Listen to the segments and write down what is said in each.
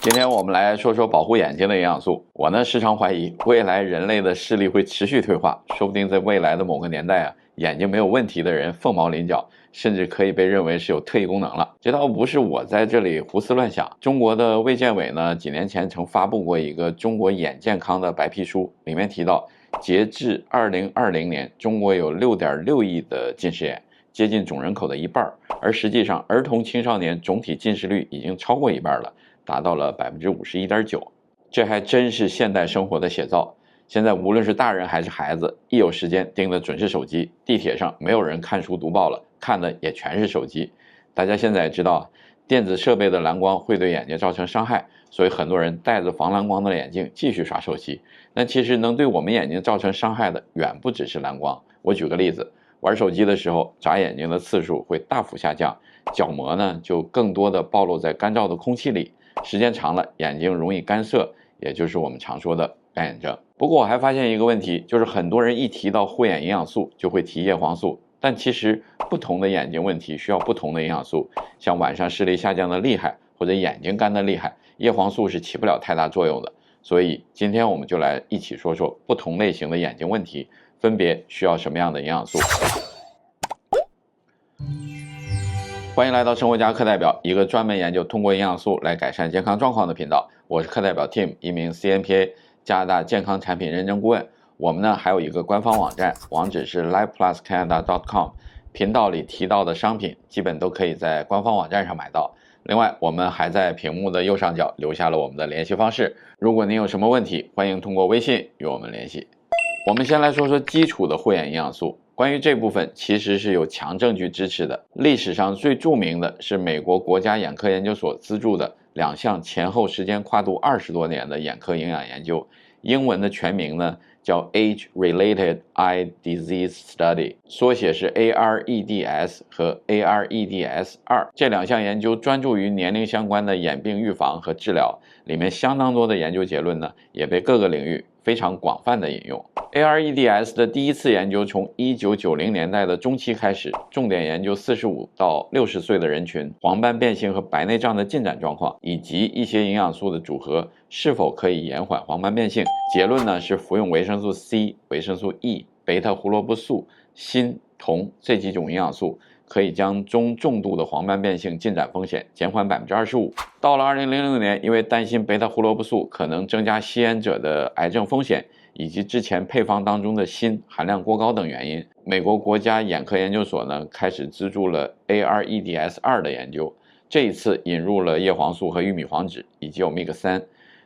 今天我们来说说保护眼睛的营养素。我呢时常怀疑，未来人类的视力会持续退化，说不定在未来的某个年代眼睛没有问题的人凤毛麟角，甚至可以被认为是有特异功能了。这倒不是我在这里胡思乱想。中国的卫健委呢，几年前曾发布过一个中国眼健康的白皮书，里面提到，截至2020年，中国有6.6亿的近视眼，接近总人口的一半，而实际上儿童青少年总体近视率已经超过一半了，达到了51.9%，这还真是现代生活的写照。现在无论是大人还是孩子，一有时间盯的准是手机，地铁上没有人看书读报了，看的也全是手机。大家现在也知道，电子设备的蓝光会对眼睛造成伤害，所以很多人戴着防蓝光的眼镜继续刷手机。但其实能对我们眼睛造成伤害的远不只是蓝光。我举个例子，玩手机的时候眨眼睛的次数会大幅下降，角膜呢就更多的暴露在干燥的空气里，时间长了眼睛容易干涩，也就是我们常说的干眼症。不过我还发现一个问题，就是很多人一提到护眼营养素就会提叶黄素，但其实不同的眼睛问题需要不同的营养素，像晚上视力下降的厉害或者眼睛干的厉害，叶黄素是起不了太大作用的。所以今天我们就来一起说说不同类型的眼睛问题分别需要什么样的营养素。欢迎来到生活家课代表，一个专门研究通过营养素来改善健康状况的频道。我是课代表 Tim， 一名 CNPA 加拿大健康产品认证顾问。我们呢还有一个官方网站，网址是 lifepluscanada.com， 频道里提到的商品基本都可以在官方网站上买到。另外我们还在屏幕的右上角留下了我们的联系方式，如果您有什么问题，欢迎通过微信与我们联系。我们先来说说基础的护眼营养素。关于这部分其实是有强证据支持的，历史上最著名的是美国国家眼科研究所资助的2项前后时间跨度20多年的眼科营养研究，英文的全名呢叫 Age-Related Eye Disease Study， 缩写是 AREDS 和 AREDS2。这2项研究专注于年龄相关的眼病预防和治疗，里面相当多的研究结论呢也被各个领域非常广泛的引用。AREDS 的第一次研究从1990年代的中期开始，重点研究45到60岁的人群黄斑变性和白内障的进展状况，以及一些营养素的组合是否可以延缓黄斑变性。结论呢是服用维生素 C、维生素 E、贝塔胡萝卜素、锌、铜这几种营养素，可以将中重度的黄斑变性进展风险减缓25%。到了2006年，因为担心贝塔胡萝卜素可能增加吸烟者的癌症风险，以及之前配方当中的锌含量过高等原因，美国国家眼科研究所呢开始资助了 AREDS2 的研究。这一次引入了叶黄素和玉米黄质以及 Omega-3。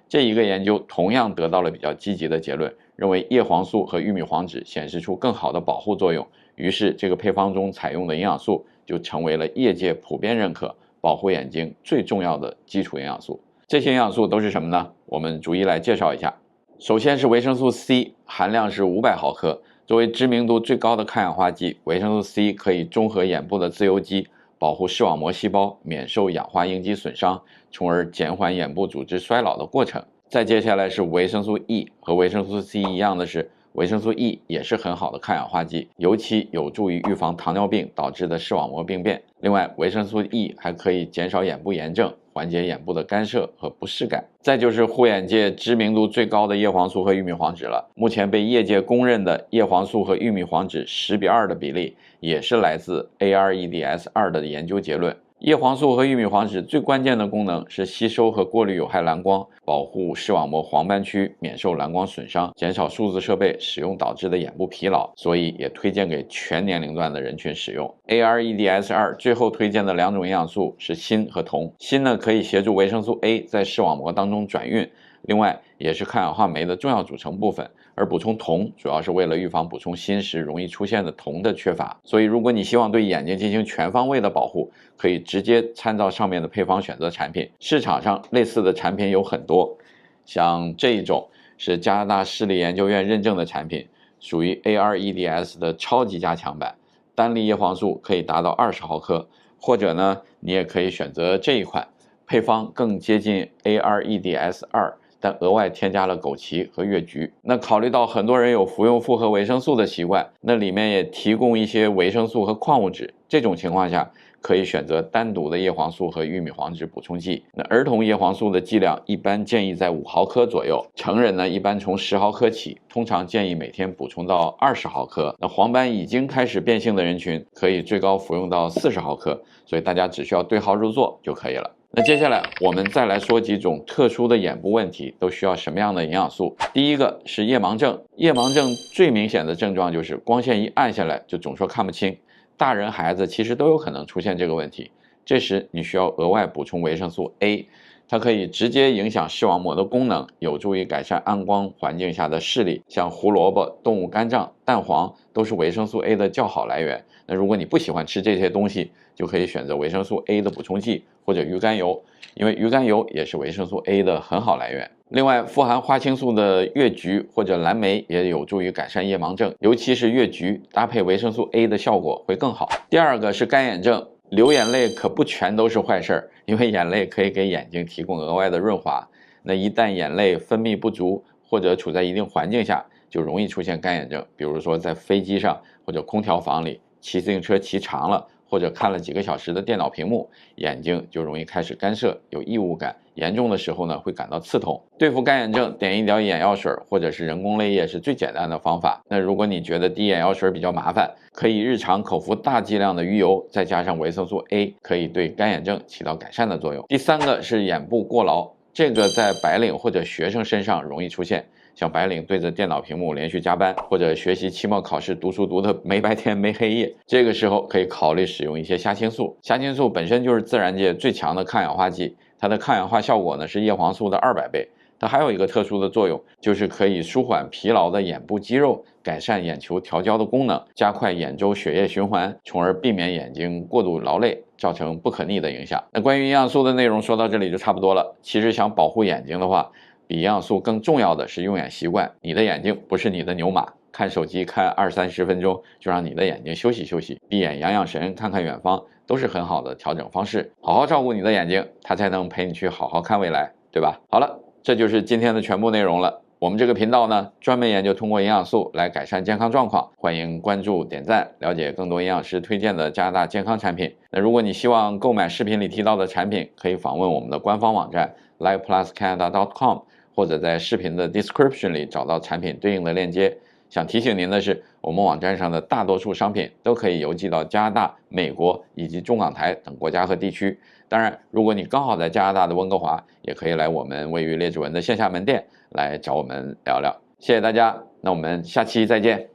这一个研究同样得到了比较积极的结论，认为叶黄素和玉米黄质显示出更好的保护作用，于是这个配方中采用的营养素就成为了业界普遍认可保护眼睛最重要的基础营养素。这些营养素都是什么呢？我们逐一来介绍一下。首先是维生素 C， 含量是500毫克。作为知名度最高的抗氧化剂，维生素 C 可以中和眼部的自由基，保护视网膜细胞免受氧化应激损伤，从而减缓眼部组织衰老的过程。再接下来是维生素 E， 和维生素 C 一样的是，维生素 E 也是很好的抗氧化剂，尤其有助于预防糖尿病导致的视网膜病变。另外，维生素 E 还可以减少眼部炎症，缓解眼部的干涉和不适感。再就是护眼界知名度最高的叶黄素和玉米黄质了。目前被业界公认的叶黄素和玉米黄质10:2的比例，也是来自 AREDS2 的研究结论。叶黄素和玉米黄质最关键的功能是吸收和过滤有害蓝光，保护视网膜黄斑区免受蓝光损伤，减少数字设备使用导致的眼部疲劳，所以也推荐给全年龄段的人群使用。AREDS2 最后推荐的2种营养素是锌和铜。锌呢可以协助维生素 A 在视网膜当中转运，另外也是抗氧化酶的重要组成部分，而补充铜主要是为了预防补充锌时容易出现的铜的缺乏。所以如果你希望对眼睛进行全方位的保护，可以直接参照上面的配方选择产品。市场上类似的产品有很多，像这一种是加拿大视力研究院认证的产品，属于 AREDS 的超级加强版，单粒叶黄素可以达到20毫克，或者呢你也可以选择这一款，配方更接近 AREDS2，但额外添加了枸杞和越橘。那考虑到很多人有服用复合维生素的习惯，那里面也提供一些维生素和矿物质，这种情况下可以选择单独的叶黄素和玉米黄质补充剂。那儿童叶黄素的剂量一般建议在5毫克左右，成人呢一般从10毫克起，通常建议每天补充到20毫克。那黄斑已经开始变性的人群可以最高服用到40毫克，所以大家只需要对号入座就可以了。那接下来我们再来说几种特殊的眼部问题都需要什么样的营养素。第一个是夜盲症，夜盲症最明显的症状就是光线一暗下来就总说看不清，大人孩子其实都有可能出现这个问题，这时你需要额外补充维生素 A， 它可以直接影响视网膜的功能，有助于改善暗光环境下的视力。像胡萝卜、动物肝脏、蛋黄都是维生素 A 的较好来源。那如果你不喜欢吃这些东西，就可以选择维生素 A 的补充剂或者鱼肝油，因为鱼肝油也是维生素 A 的很好来源。另外，富含花青素的越橘或者蓝莓也有助于改善夜盲症，尤其是越橘搭配维生素 A 的效果会更好。第二个是干眼症，流眼泪可不全都是坏事儿，因为眼泪可以给眼睛提供额外的润滑。那一旦眼泪分泌不足或者处在一定环境下，就容易出现干眼症，比如说在飞机上或者空调房里，骑自行车骑长了，或者看了几个小时的电脑屏幕，眼睛就容易开始干涩，有异物感，严重的时候呢会感到刺痛。对付干眼症，点一点眼药水或者是人工泪液是最简单的方法。那如果你觉得滴眼药水比较麻烦，可以日常口服大剂量的鱼油，再加上维生素 A， 可以对干眼症起到改善的作用。第三个是眼部过劳，这个在白领或者学生身上容易出现。像白领对着电脑屏幕连续加班，或者学习期末考试读书读的没白天没黑夜，这个时候可以考虑使用一些虾青素。虾青素本身就是自然界最强的抗氧化剂，它的抗氧化效果呢是叶黄素的200倍。它还有一个特殊的作用，就是可以舒缓疲劳的眼部肌肉，改善眼球调焦的功能，加快眼周血液循环，从而避免眼睛过度劳累，造成不可逆的影响。那关于营养素的内容说到这里就差不多了。其实想保护眼睛的话，比营养素更重要的是用眼习惯。你的眼睛不是你的牛马，看手机看20-30分钟就让你的眼睛休息休息，闭眼养养神，看看远方，都是很好的调整方式。好好照顾你的眼睛，它才能陪你去好好看未来，对吧？好了，这就是今天的全部内容了。我们这个频道呢，专门研究通过营养素来改善健康状况，欢迎关注点赞，了解更多营养师推荐的加拿大健康产品。那如果你希望购买视频里提到的产品，可以访问我们的官方网站 livepluscanada.com， 或者在视频的 description 里找到产品对应的链接。想提醒您的是，我们网站上的大多数商品都可以邮寄到加拿大、美国以及中港台等国家和地区。当然，如果你刚好在加拿大的温哥华，也可以来我们位于列治文的线下门店来找我们聊聊。谢谢大家，那我们下期再见。